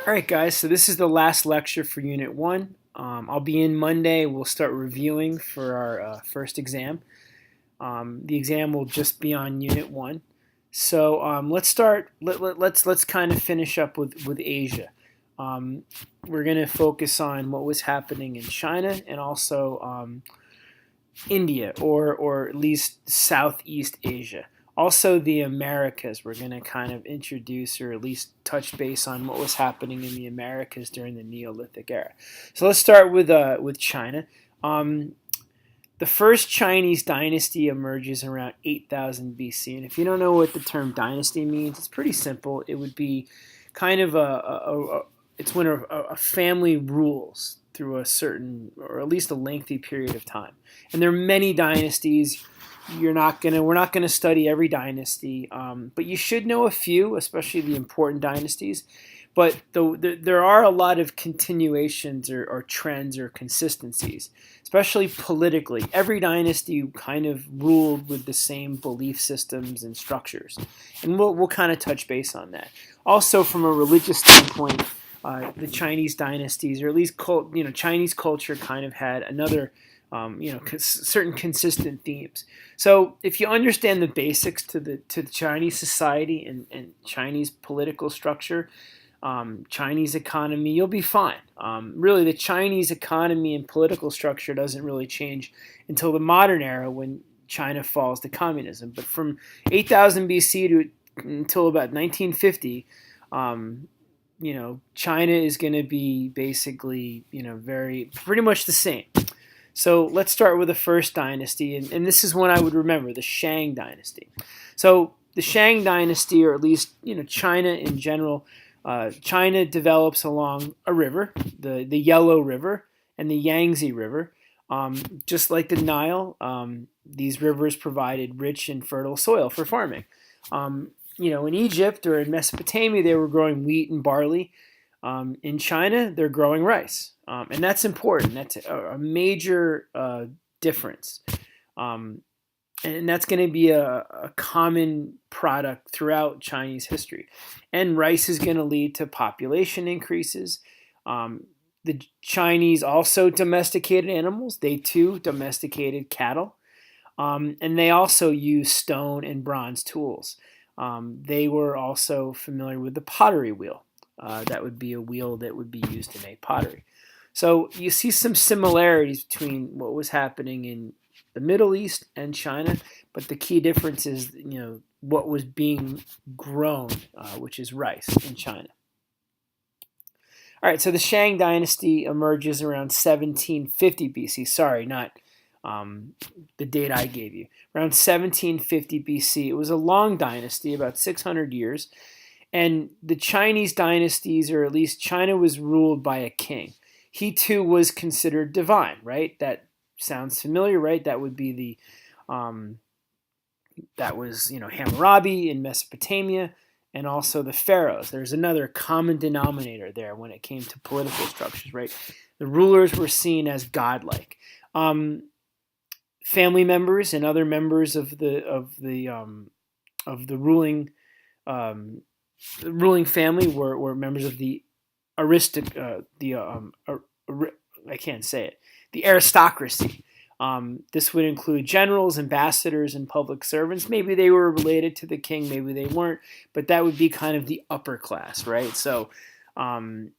All right, guys, so this is the last lecture for Unit 1. I'll be in Monday. We'll start reviewing for our first exam. The exam will just be on Unit 1. So let's start. Let's kind of finish up with Asia. We're going to focus on what was happening in China and also India, or at least Southeast Asia. Also, the Americas, we're going to kind of introduce or at least touch base on what was happening in the Americas during the Neolithic era. So let's start with China. The first Chinese dynasty emerges around 8000 BC. And if you don't know what the term dynasty means, it's pretty simple. It would be kind of it's when a family rules through a certain, or at least a lengthy period of time. And there are many dynasties. We're not gonna study every dynasty, but you should know a few, especially the important dynasties. But there are a lot of continuations or trends or consistencies, especially politically. Every dynasty kind of ruled with the same belief systems and structures, and we'll kind of touch base on that. Also, from a religious standpoint, the Chinese dynasties, or at least Chinese culture, kind of had another certain consistent themes. So if you understand the basics to the Chinese society and Chinese political structure, Chinese economy, you'll be fine. Really, the Chinese economy and political structure doesn't really change until the modern era when China falls to communism. But from 8000 BC to until about 1950, China is going to be basically, pretty much the same. So let's start with the first dynasty, and this is one I would remember, the Shang dynasty. So the Shang dynasty, or at least China in general, China develops along a river, the Yellow River and the Yangtze River. Just like the Nile, these rivers provided rich and fertile soil for farming. In Egypt or in Mesopotamia, they were growing wheat and barley. In China, they're growing rice, and that's important. That's a major difference, and that's going to be a common product throughout Chinese history. And rice is going to lead to population increases. The Chinese also domesticated animals. They too domesticated cattle, and they also used stone and bronze tools. They were also familiar with the pottery wheel. That would be a wheel that would be used to make pottery. So you see some similarities between what was happening in the Middle East and China, but the key difference is, what was being grown, which is rice in China. All right, so the Shang dynasty emerges around 1750 BC. Sorry, not the date I gave you. Around 1750 BC. It was a long dynasty, about 600 years. And the Chinese dynasties, or at least China, was ruled by a king. He too was considered divine, right? That sounds familiar, right? That would be Hammurabi in Mesopotamia, and also the pharaohs. There's another common denominator there when it came to political structures, right? The rulers were seen as godlike. Family members and other members of the ruling family were members of the the aristocracy. This would include generals, ambassadors, and public servants. Maybe they were related to the king, maybe they weren't, but that would be kind of the upper class, right? So in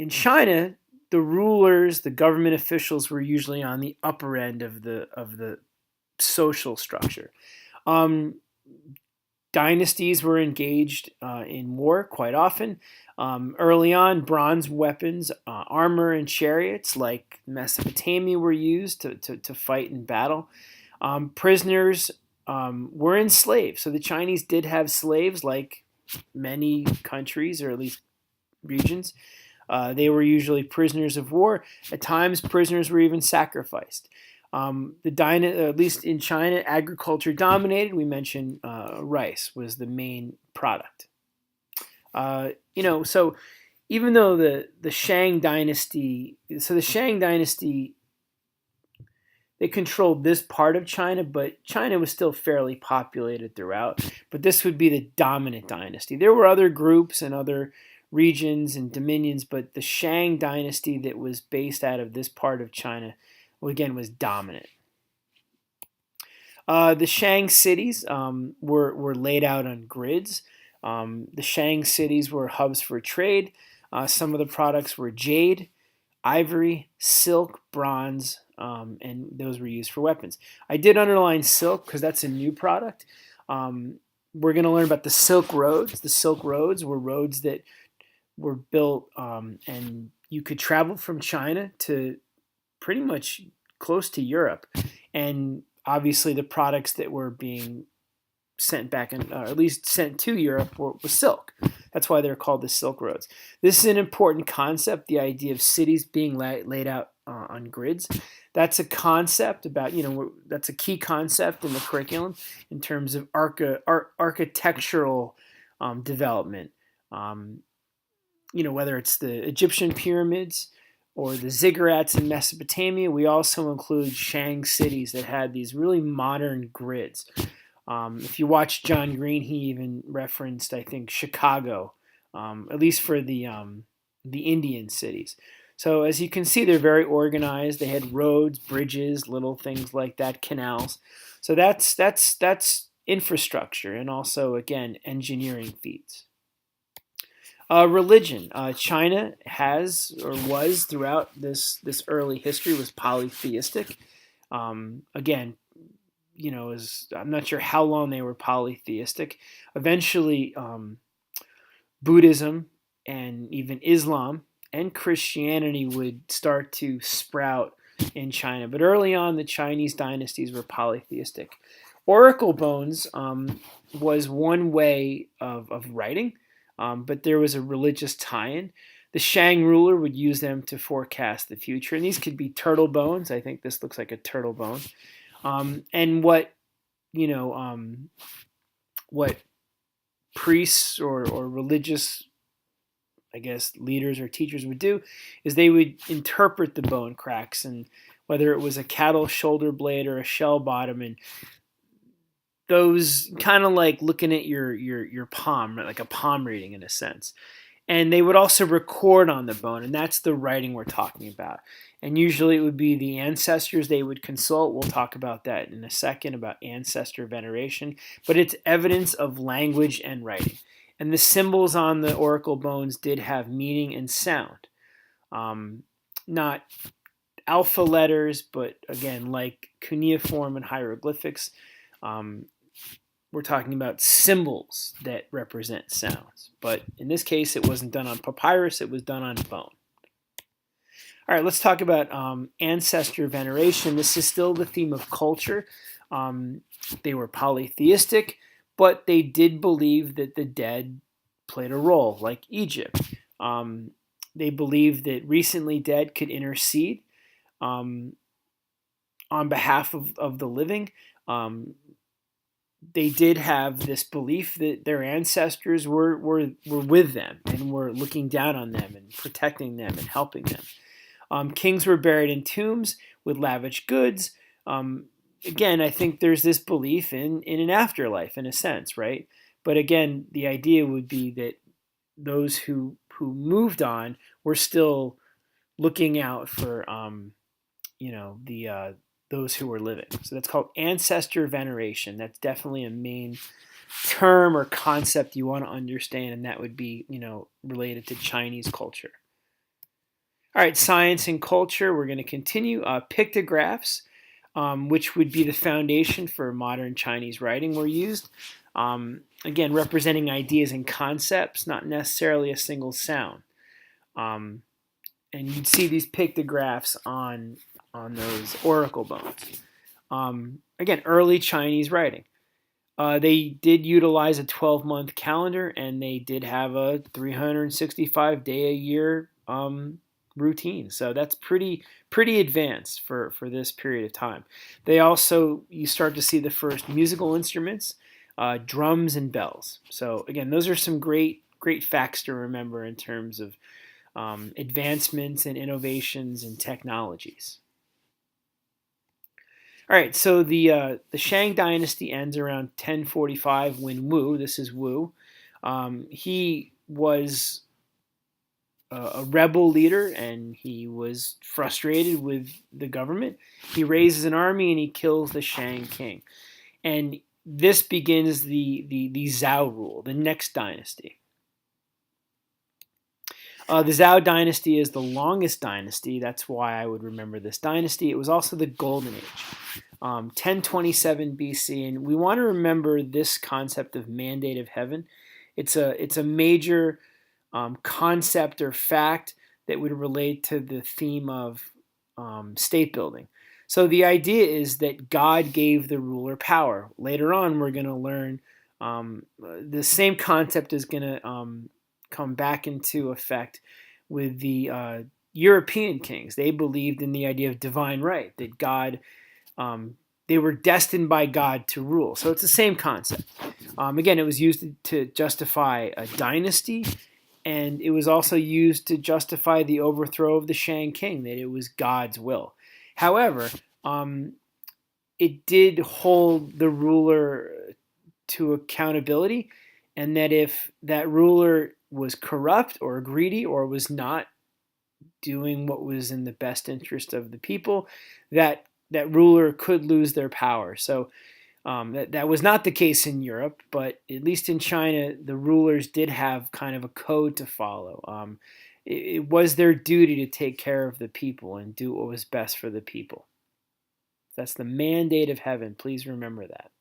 China, the rulers, the government officials, were usually on the upper end of the social structure. Dynasties were engaged in war quite often. Early on, bronze weapons, armor, and chariots like Mesopotamia were used to fight in battle. Prisoners were enslaved. So the Chinese did have slaves, like many countries, or at least regions. They were usually prisoners of war. At times, prisoners were even sacrificed. At least in China, agriculture dominated. We mentioned rice was the main product. So even though the Shang dynasty, they controlled this part of China, but China was still fairly populated throughout. But this would be the dominant dynasty. There were other groups and other regions and dominions, but the Shang dynasty that was based out of this part of China, well, again, was dominant. The Shang cities were laid out on grids. The Shang cities were hubs for trade. Some of the products were jade, ivory, silk, bronze, and those were used for weapons. I did underline silk because that's a new product. We're going to learn about the Silk Roads. The Silk Roads were roads that were built, and you could travel from China to pretty much close to Europe. And obviously, the products that were being sent back, or at least sent to Europe, was silk. That's why they're called the Silk Roads. This is an important concept, the idea of cities being laid out on grids. That's a concept about, that's a key concept in the curriculum in terms of architectural development. Whether it's the Egyptian pyramids or the ziggurats in Mesopotamia, we also include Shang cities that had these really modern grids. If you watch John Green, he even referenced, I think, Chicago, at least for the Indian cities. So as you can see, they're very organized. They had roads, bridges, little things like that, canals. So that's infrastructure, and also, again, engineering feats. Religion. China has, or was throughout this early history, was polytheistic. Again, I'm not sure how long they were polytheistic. Eventually, Buddhism and even Islam and Christianity would start to sprout in China. But early on, the Chinese dynasties were polytheistic. Oracle bones was one way of writing, but there was a religious tie-in. The Shang ruler would use them to forecast the future, and these could be turtle bones. I think this looks like a turtle bone. And what priests or religious, I guess, leaders or teachers would do is they would interpret the bone cracks, and whether it was a cattle shoulder blade or a shell bottom, and those kind of like looking at your palm, like a palm reading in a sense. And they would also record on the bone, and that's the writing we're talking about. And usually it would be the ancestors they would consult. We'll talk about that in a second, about ancestor veneration. But it's evidence of language and writing. And the symbols on the oracle bones did have meaning and sound. Not alpha letters, but again, like cuneiform and hieroglyphics, we're talking about symbols that represent sounds. But in this case, it wasn't done on papyrus, it was done on bone. All right, let's talk about ancestor veneration. This is still the theme of culture. They were polytheistic, but they did believe that the dead played a role, like Egypt. They believed that recently dead could intercede on behalf of the living. They did have this belief that their ancestors were with them and were looking down on them and protecting them and helping them. Kings were buried in tombs with lavish goods. Again, I think there's this belief in an afterlife in a sense, right? But again, the idea would be that those who moved on were still looking out for those who were living. So that's called ancestor veneration. That's definitely a main term or concept you want to understand, and that would be, related to Chinese culture. All right, science and culture. We're going to continue. Pictographs, which would be the foundation for modern Chinese writing, were used. Again, representing ideas and concepts, not necessarily a single sound. And you'd see these pictographs on those oracle bones. Again, early Chinese writing. They did utilize a 12-month calendar, and they did have a 365-day-a-year routine. So that's pretty advanced for this period of time. You start to see the first musical instruments, drums and bells. So again, those are some great facts to remember in terms of advancements and innovations and technologies. All right, so the Shang dynasty ends around 1045 when Wu, this is Wu, he was a rebel leader, and he was frustrated with the government. He raises an army and he kills the Shang king. And this begins the Zhao rule, the next dynasty. The Zhao dynasty is the longest dynasty. That's why I would remember this dynasty. It was also the Golden Age, 1027 BC, and we want to remember this concept of mandate of heaven. It's a major concept or fact that would relate to the theme of state building. So the idea is that God gave the ruler power. Later on, we're going to learn the same concept is going to come back into effect with the European kings. They believed in the idea of divine right, that God, they were destined by God to rule. So it's the same concept. Again, it was used to justify a dynasty, and it was also used to justify the overthrow of the Shang king, that it was God's will. However, it did hold the ruler to accountability, and that if that ruler was corrupt or greedy or was not doing what was in the best interest of the people, that ruler could lose their power. So that was not the case in Europe, but at least in China, the rulers did have kind of a code to follow. It was their duty to take care of the people and do what was best for the people. That's the mandate of heaven. Please remember that.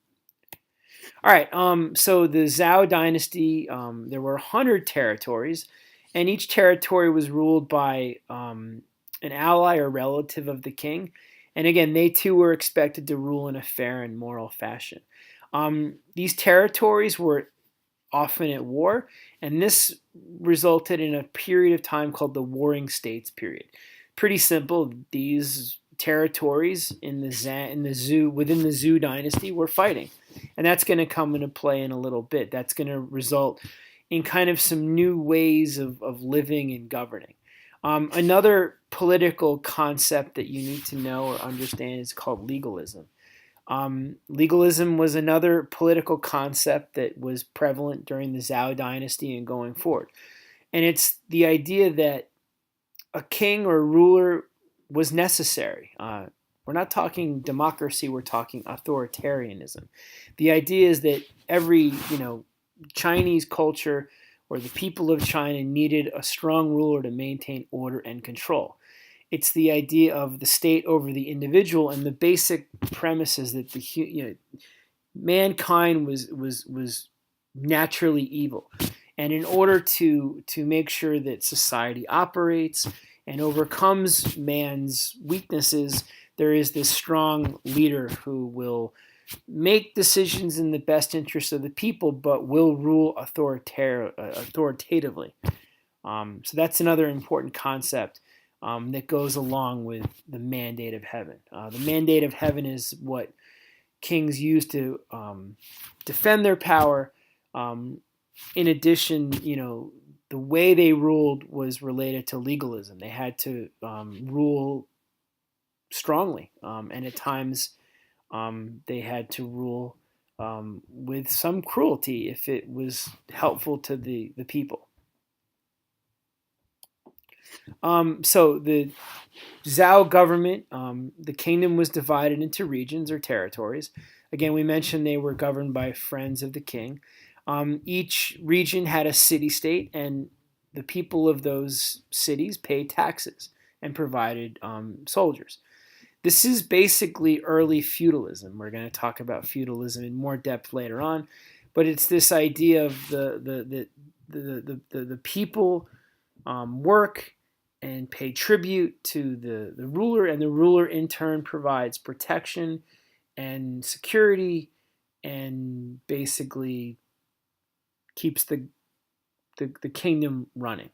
All right, so the Zhao dynasty, there were 100 territories, and each territory was ruled by an ally or relative of the king. And again, they too were expected to rule in a fair and moral fashion. These territories were often at war, and this resulted in a period of time called the Warring States period. Pretty simple. These territories in the Zhou within the Zhou dynasty were fighting, and that's going to come into play in a little bit. That's going to result in kind of some new ways of living and governing. Another political concept that you need to know or understand is called legalism. Legalism was another political concept that was prevalent during the Zhao dynasty and going forward. And it's the idea that a king or ruler was necessary. We're not talking democracy, we're talking authoritarianism. The idea is that every, Chinese culture or the people of China needed a strong ruler to maintain order and control. It's the idea of the state over the individual, and the basic premise is that mankind was naturally evil, and in order to make sure that society operates and overcomes man's weaknesses, there is this strong leader who will make decisions in the best interest of the people, but will rule authoritatively. So that's another important concept that goes along with the mandate of heaven. The mandate of heaven is what kings use to defend their power. In addition, the way they ruled was related to legalism. They had to rule strongly, and at times they had to rule with some cruelty if it was helpful to the people. So the Zhao government, the kingdom was divided into regions or territories. Again, we mentioned they were governed by friends of the king. Each region had a city-state, and the people of those cities paid taxes and provided soldiers. This is basically early feudalism. We're going to talk about feudalism in more depth later on, but it's this idea of the people work and pay tribute to the ruler, and the ruler in turn provides protection and security and basically keeps the kingdom running.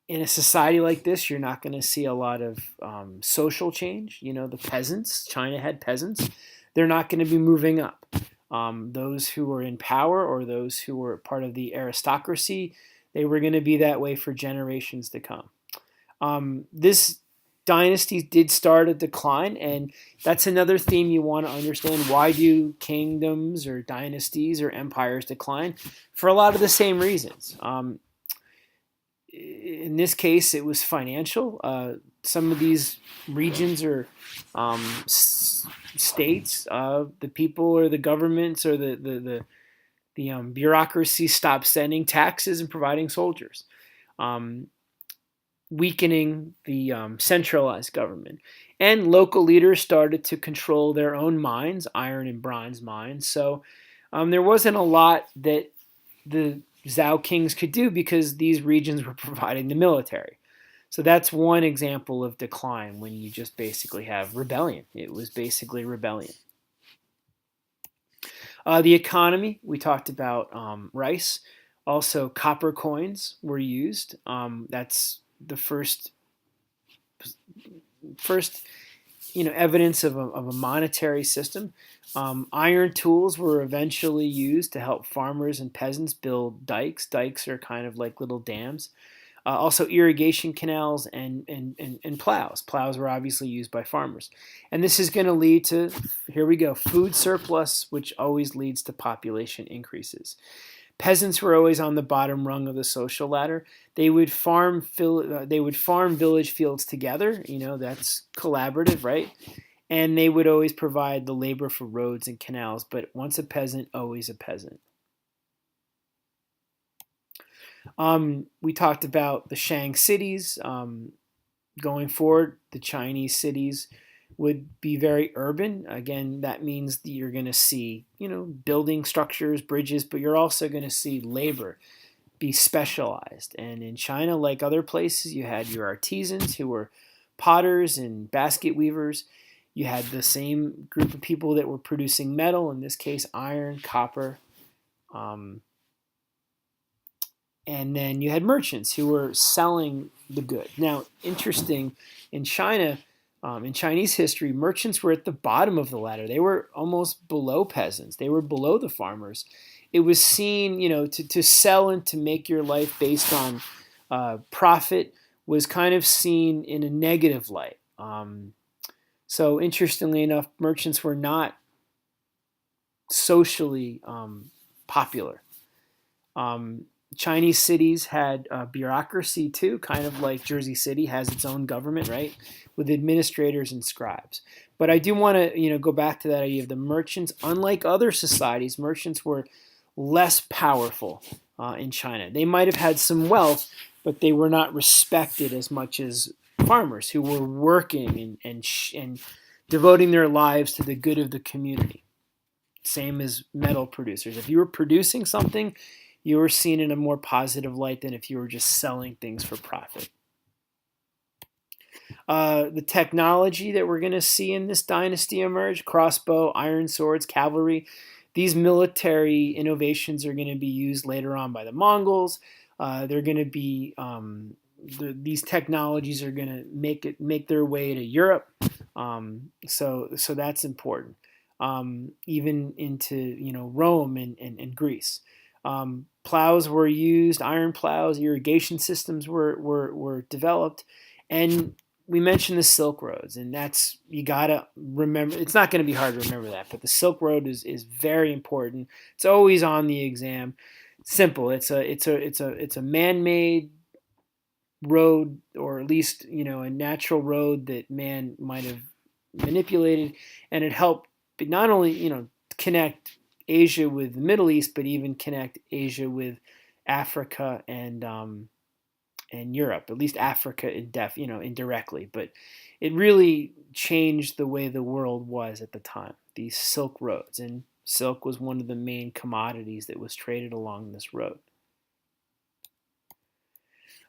In a society like this, you're not going to see a lot of social change. The peasants, China had peasants, they're not going to be moving up. Those who were in power or those who were part of the aristocracy, they were going to be that way for generations to come. This dynasty did start a decline, and that's another theme you want to understand. Why do kingdoms or dynasties or empires decline? For a lot of the same reasons. in this case, it was financial. Some of these regions or states, the people or the governments or the bureaucracy stopped sending taxes and providing soldiers, um, weakening the centralized government. And local leaders started to control their own mines, iron and bronze mines. So there wasn't a lot that the Zhao kings could do because these regions were providing the military. So that's one example of decline when you just basically have rebellion. It was basically rebellion. The economy, we talked about rice. Also, copper coins were used. That's the first evidence of a monetary system. Iron tools were eventually used to help farmers and peasants build dikes. Dikes are kind of like little dams. Also, irrigation canals and plows. Plows were obviously used by farmers. And this is going to lead to, here we go, food surplus, which always leads to population increases. Peasants were always on the bottom rung of the social ladder. They would farm village fields together. That's collaborative, right? And they would always provide the labor for roads and canals. But once a peasant, always a peasant. We talked about the Shang cities. Going forward, the Chinese cities would be very urban. Again, that means that you're going to see, building structures, bridges, but you're also going to see labor be specialized. And in China, like other places, you had your artisans who were potters and basket weavers. You had the same group of people that were producing metal, in this case, iron, copper. And then you had merchants who were selling the good. Now, interesting, in China, in Chinese history, merchants were at the bottom of the ladder. They were almost below peasants. They were below the farmers. It was seen, to sell and to make your life based on profit was kind of seen in a negative light. So interestingly enough, merchants were not socially popular. Chinese cities had bureaucracy too, kind of like Jersey City has its own government, right, with administrators and scribes. But I do want to, go back to that idea of the merchants. Unlike other societies, merchants were less powerful in China. They might have had some wealth, but they were not respected as much as farmers who were working and devoting their lives to the good of the community. Same as metal producers. If you were producing something, you were seen in a more positive light than if you were just selling things for profit. The technology that we're going to see in this dynasty emerge, crossbow, iron swords, cavalry, these military innovations are going to be used later on by the Mongols. They're going to be these technologies are going to make their way to Europe. So that's important. Even into Rome and Greece. Plows were used, iron plows, irrigation systems were developed, and we mentioned the Silk Roads, and that's, you gotta remember. It's not going to be hard to remember that, but the Silk Road is very important. It's always on the exam. Simple. It's a man-made road, or at least a natural road that man might have manipulated, and it helped not only connect Asia with the Middle East, but even connect Asia with Africa and Europe. At least Africa indirectly, but it really changed the way the world was at the time. These Silk Roads, and silk was one of the main commodities that was traded along this road.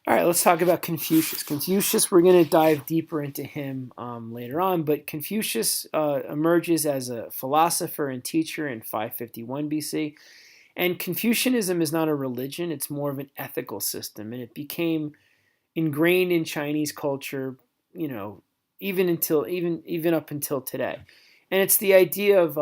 All right, let's talk about Confucius. Confucius, we're going to dive deeper into him later on, but Confucius emerges as a philosopher and teacher in 551 BC. And Confucianism is not a religion, it's more of an ethical system, and it became ingrained in Chinese culture, even up until today. And it's the idea of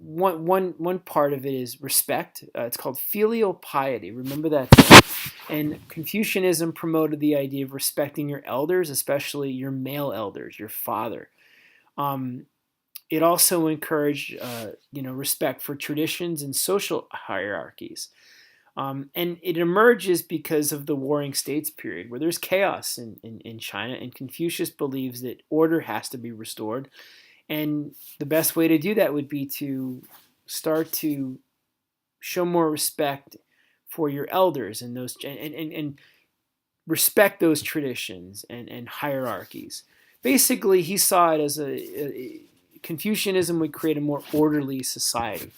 one part of it is respect. It's called filial piety. Remember that term. And Confucianism promoted the idea of respecting your elders, especially your male elders, your father. It also encouraged, respect for traditions and social hierarchies. And it emerges because of the Warring States period, where there's chaos in China, and Confucius believes that order has to be restored. And the best way to do that would be to start to show more respect for your elders and those and respect those traditions and hierarchies. Basically, he saw it as a Confucianism would create a more orderly society,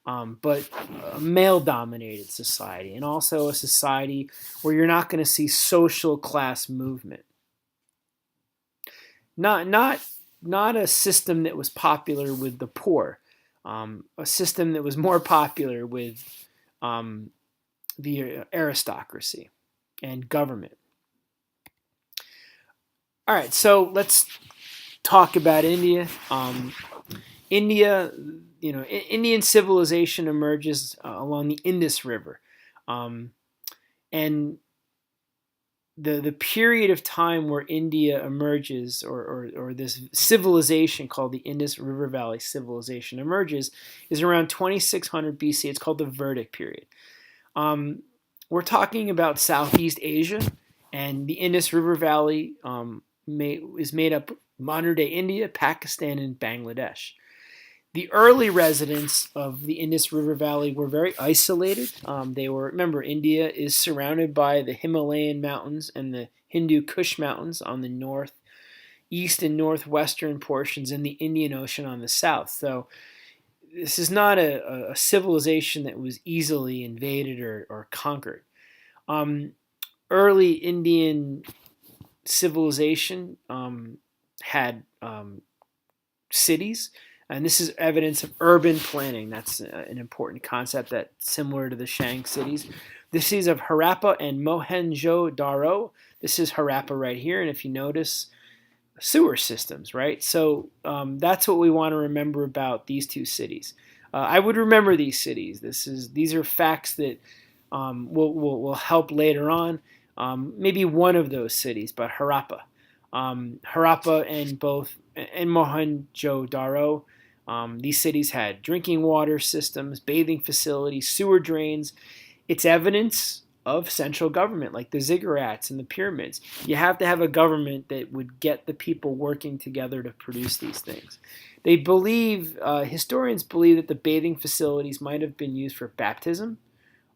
but a male-dominated society, and also a society where you're not going to see social class movement. Not a system that was popular with the poor, a system that was more popular with the aristocracy and government. All right, so let's talk about India. India, Indian civilization emerges along the Indus River, and the period of time where India emerges, or this civilization called the Indus River Valley civilization emerges, is around 2600 BC. It's called the Vedic period. We're talking about Southeast Asia, and the Indus River Valley is made up of modern-day India, Pakistan, and Bangladesh. The early residents of the Indus River Valley were very isolated. Remember, India is surrounded by the Himalayan mountains and the Hindu Kush mountains on the northeast and northwestern portions, and the Indian Ocean on the south. So this is not a civilization that was easily invaded or conquered. Early Indian civilization had cities, and this is evidence of urban planning. That's an important concept that's similar to the Shang cities. The cities of Harappa and Mohenjo-Daro. This is Harappa right here, and if you notice, sewer systems, right? So that's what we want to remember about these two cities. I would remember these cities. These are facts that will help later on. Maybe one of those cities, but Harappa. Harappa and Mohenjo-Daro, these cities had drinking water systems, bathing facilities, sewer drains. It's evidence of central government, like the ziggurats and the pyramids. You have to have a government that would get the people working together to produce these things. They believe, historians believe, that the bathing facilities might have been used for baptism,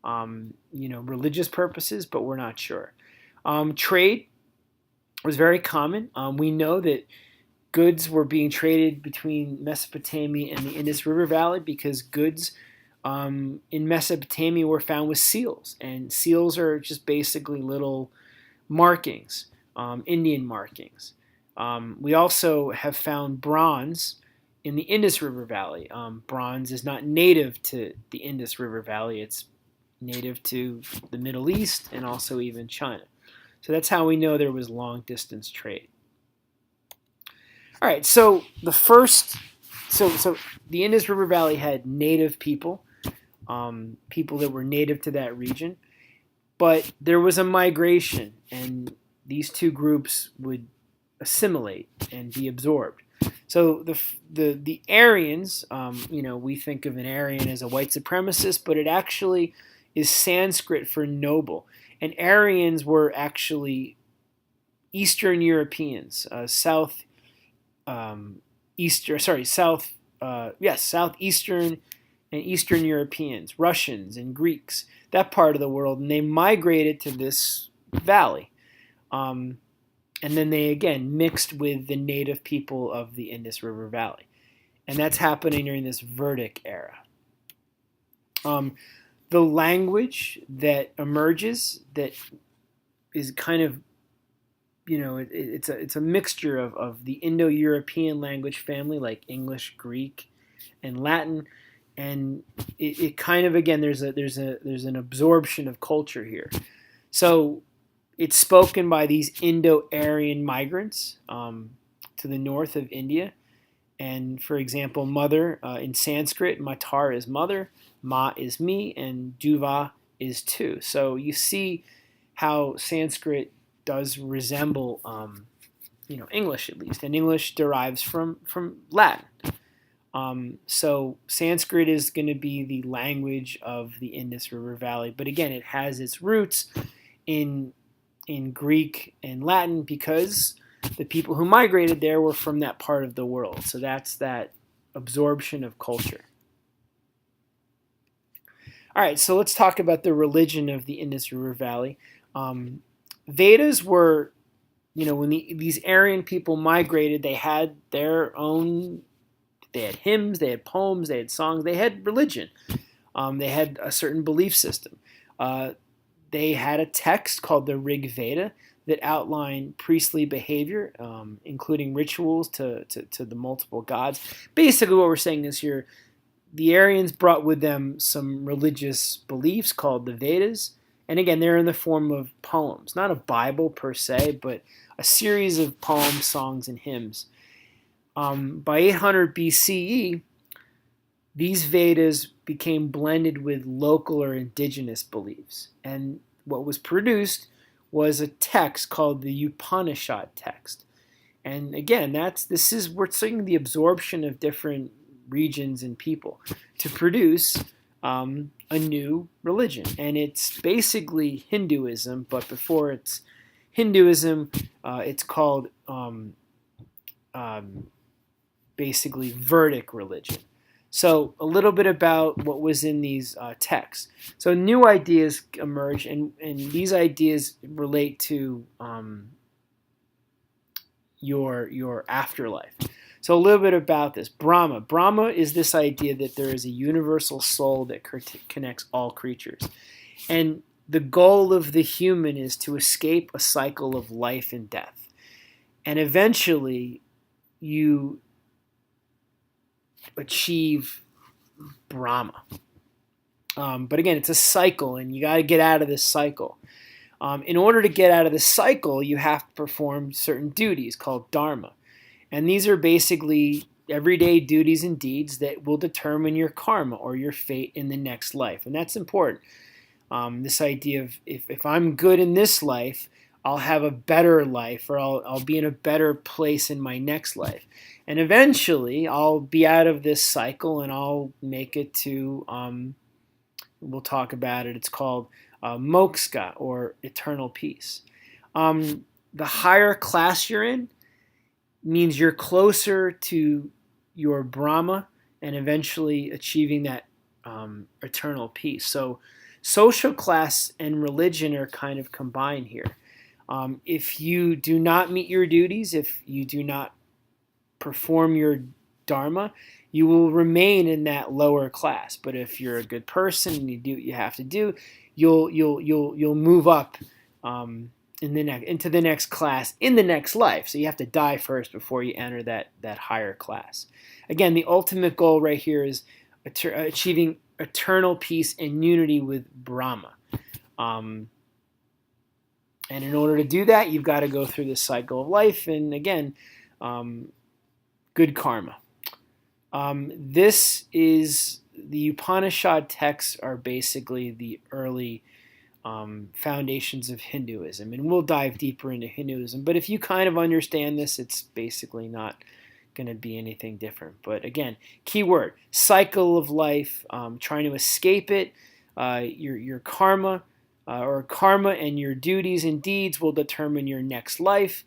religious purposes, but we're not sure. Trade was very common. We know that goods were being traded between Mesopotamia and the Indus River Valley because goods in Mesopotamia were found with seals, and seals are just basically little markings, Indian markings. We also have found bronze in the Indus River Valley. Bronze is not native to the Indus River Valley. It's native to the Middle East and also even China. So that's how we know there was long-distance trade. All right, so the Indus River Valley had native people, people that were native to that region, but there was a migration, and these two groups would assimilate and be absorbed. So the Aryans, we think of an Aryan as a white supremacist, but it actually is Sanskrit for noble. And Aryans were actually Eastern Europeans, southeastern and Eastern Europeans, Russians and Greeks, that part of the world, and they migrated to this valley. And then they, again, mixed with the native people of the Indus River Valley. And that's happening during this Vedic era. The language that emerges, that is kind of, it's a mixture of the Indo-European language family, like English, Greek, and Latin. And it kind of, again, there's an absorption of culture here. So it's spoken by these Indo-Aryan migrants to the north of India. And for example, mother in Sanskrit, matar is mother, ma is me, and duva is two. So you see how Sanskrit does resemble, English at least, and English derives from Latin. So Sanskrit is going to be the language of the Indus River Valley, but again, it has its roots in Greek and Latin because the people who migrated there were from that part of the world. So that's that absorption of culture. All right, so let's talk about the religion of the Indus River Valley. Vedas were, when these Aryan people migrated, they had their own, they had hymns, they had poems, they had songs, they had religion. They had a certain belief system. They had a text called the Rig Veda that outlined priestly behavior, including rituals to the multiple gods. Basically, what we're saying is here, the Aryans brought with them some religious beliefs called the Vedas. And again, they're in the form of poems, not a Bible per se, but a series of poems, songs, and hymns. By 800 BCE, these Vedas became blended with local or indigenous beliefs. And what was produced was a text called the Upanishad text. And again, we're seeing the absorption of different regions and people to produce a new religion. And it's basically Hinduism, but before it's Hinduism, it's called basically Vedic religion. So a little bit about what was in these texts. So new ideas emerge, and these ideas relate to your afterlife. So a little bit about this. Brahma. Brahma is this idea that there is a universal soul that connects all creatures. And the goal of the human is to escape a cycle of life and death. And eventually you achieve Brahma. But again, it's a cycle, and you got to get out of this cycle. In order to get out of the cycle, you have to perform certain duties called dharma. And these are basically everyday duties and deeds that will determine your karma or your fate in the next life. And that's important. This idea of if I'm good in this life, I'll have a better life, or I'll be in a better place in my next life. And eventually, I'll be out of this cycle and I'll make it to, we'll talk about it, it's called moksha, or eternal peace. The higher class you're in means you're closer to your Brahma and eventually achieving that eternal peace. So social class and religion are kind of combined here. If you do not meet your duties, if you do not perform your dharma, you will remain in that lower class. But if you're a good person and you do what you have to do, you'll move up into the next class in the next life. So you have to die first before you enter that higher class. Again, the ultimate goal right here is achieving eternal peace and unity with Brahma. And in order to do that, you've got to go through this cycle of life. And again, good karma. This is the Upanishad texts are basically the early foundations of Hinduism. And we'll dive deeper into Hinduism. But if you kind of understand this, it's basically not going to be anything different. But again, key word, cycle of life, trying to escape it, your karma, or karma and your duties and deeds will determine your next life.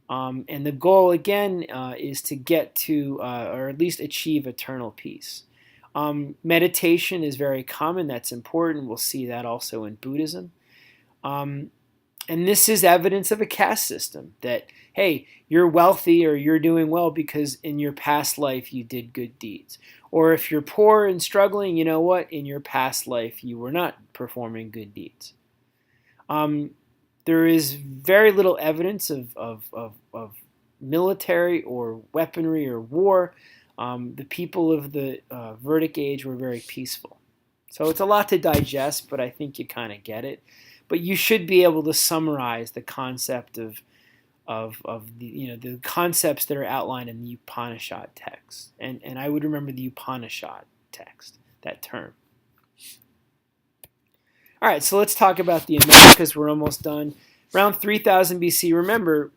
And the goal, again, is to get to, or at least achieve eternal peace. Meditation is very common. That's important. We'll see that also in Buddhism. And this is evidence of a caste system that, hey, you're wealthy or you're doing well because in your past life you did good deeds. Or if you're poor and struggling, you know what? In your past life you were not performing good deeds. There is very little evidence of military or weaponry or war. The people of the Vedic age were very peaceful. So it's a lot to digest, but I think you kind of get it. But you should be able to summarize the concept of the concepts that are outlined in the Upanishad text. And I would remember the Upanishad text, that term. All right, so let's talk about the Americas. We're almost done. Around 3000 BC, remember,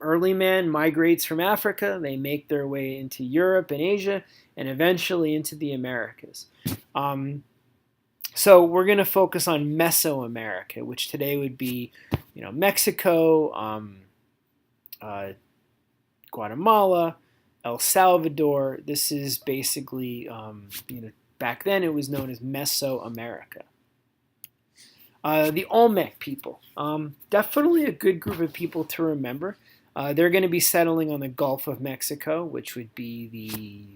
early man migrates from Africa. They make their way into Europe and Asia, and eventually into the Americas. So we're going to focus on Mesoamerica, which today would be, Mexico, Guatemala, El Salvador. This is basically, back then it was known as Mesoamerica. The Olmec people, definitely a good group of people to remember. They're going to be settling on the Gulf of Mexico, which would be the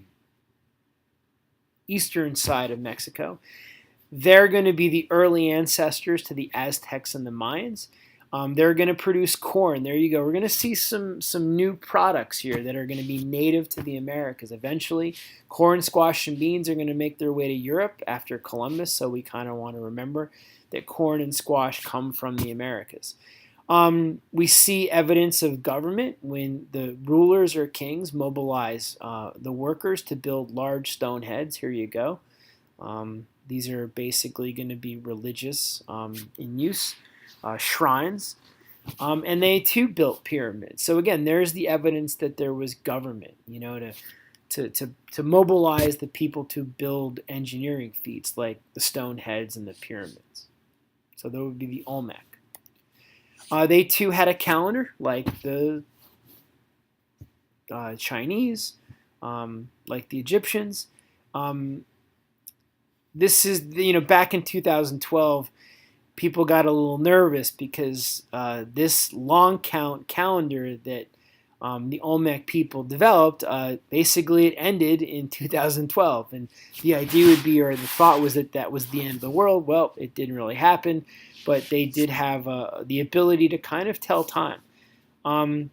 eastern side of Mexico. They're going to be the early ancestors to the Aztecs and the Mayans. They're going to produce corn. There you go. We're going to see some new products here that are going to be native to the Americas. Eventually, corn, squash, and beans are going to make their way to Europe after Columbus, so we kind of want to remember that corn and squash come from the Americas. We see evidence of government when the rulers or kings mobilize the workers to build large stone heads. Here you go. These are basically going to be religious in use, shrines. And they too built pyramids. So again, there's the evidence that there was government, to mobilize the people to build engineering feats like the stone heads and the pyramids. So that would be the Olmec. They too had a calendar like the Chinese, like the Egyptians. This is, back in 2012, people got a little nervous because this long count calendar that the Olmec people developed, basically it ended in 2012. And the idea would be, or the thought was, that was the end of the world. Well, it didn't really happen, but they did have the ability to kind of tell time. And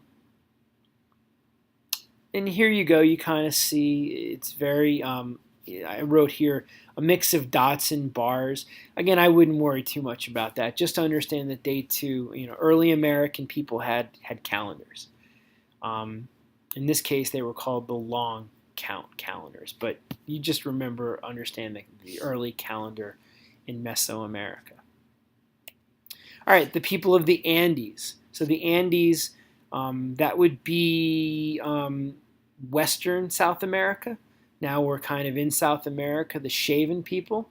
here you go, you kind of see it's very, I wrote here, a mix of dots and bars. Again, I wouldn't worry too much about that. Just to understand that they too, early American people had calendars. In this case, they were called the long count calendars. But you just understand the early calendar in Mesoamerica. All right, the people of the Andes. So the Andes, that would be Western South America. Now we're kind of in South America. The Shavan people,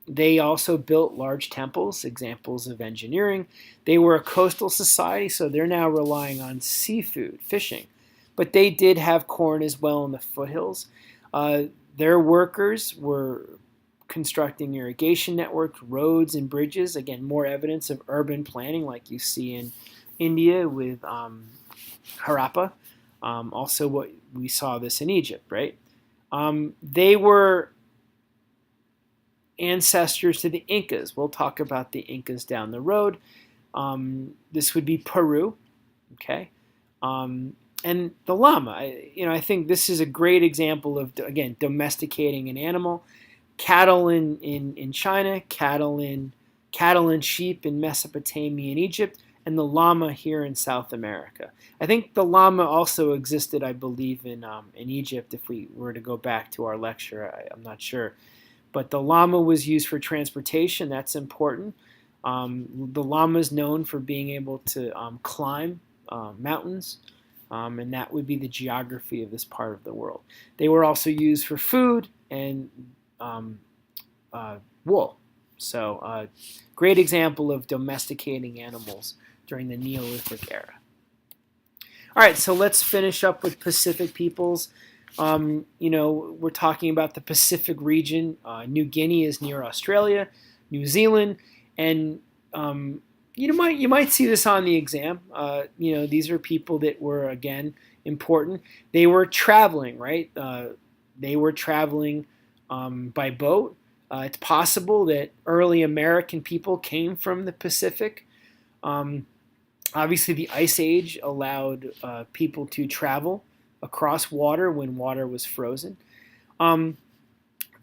they also built large temples, examples of engineering. They were a coastal society, so they're now relying on seafood, fishing. But they did have corn as well in the foothills. Their workers were constructing irrigation networks, roads, and bridges. Again, more evidence of urban planning like you see in India with Harappa. Also, what we saw this in Egypt, right? They were ancestors to the Incas. We'll talk about the Incas down the road. This would be Peru, okay? And the llama. I think this is a great example of, again, domesticating an animal. Cattle in China, cattle and sheep in Mesopotamia and Egypt, and the llama here in South America. I think the llama also existed, I believe, in Egypt. If we were to go back to our lecture, I'm not sure. But the llama was used for transportation. That's important. The llama is known for being able to climb mountains, and that would be the geography of this part of the world. They were also used for food and wool. So great example of domesticating animals during the Neolithic era. All right, so let's finish up with Pacific peoples. We're talking about the Pacific region. New Guinea is near Australia, New Zealand, and you might see this on the exam. These are people that were, again, important. They were traveling, right? They were traveling by boat. It's possible that early American people came from the Pacific. Obviously, the Ice Age allowed people to travel across water when water was frozen. The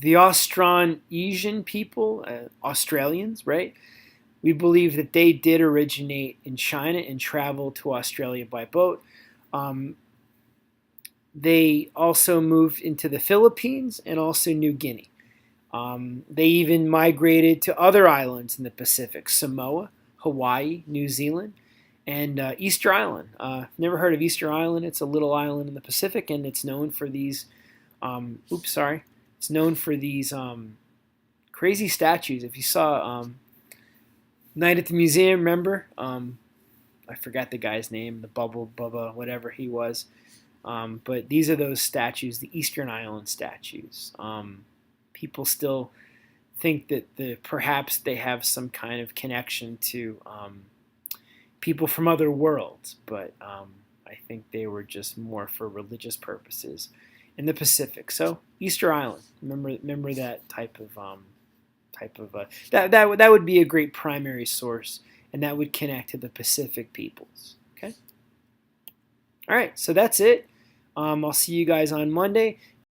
Austronesian people, Australians, right? We believe that they did originate in China and travel to Australia by boat. They also moved into the Philippines and also New Guinea. They even migrated to other islands in the Pacific, Samoa, Hawaii, New Zealand, And Easter Island. Never heard of Easter Island. It's a little island in the Pacific, and it's known for these. It's known for these crazy statues. If you saw Night at the Museum, remember? I forgot the guy's name, the Bubble Bubba, whatever he was. But these are those statues, the Eastern Island statues. People still think that perhaps they have some kind of connection to people from other worlds, but I think they were just more for religious purposes in the Pacific. So Easter Island, remember that type of that would be a great primary source, and that would connect to the Pacific peoples. Okay. All right, so that's it. I'll see you guys on Monday.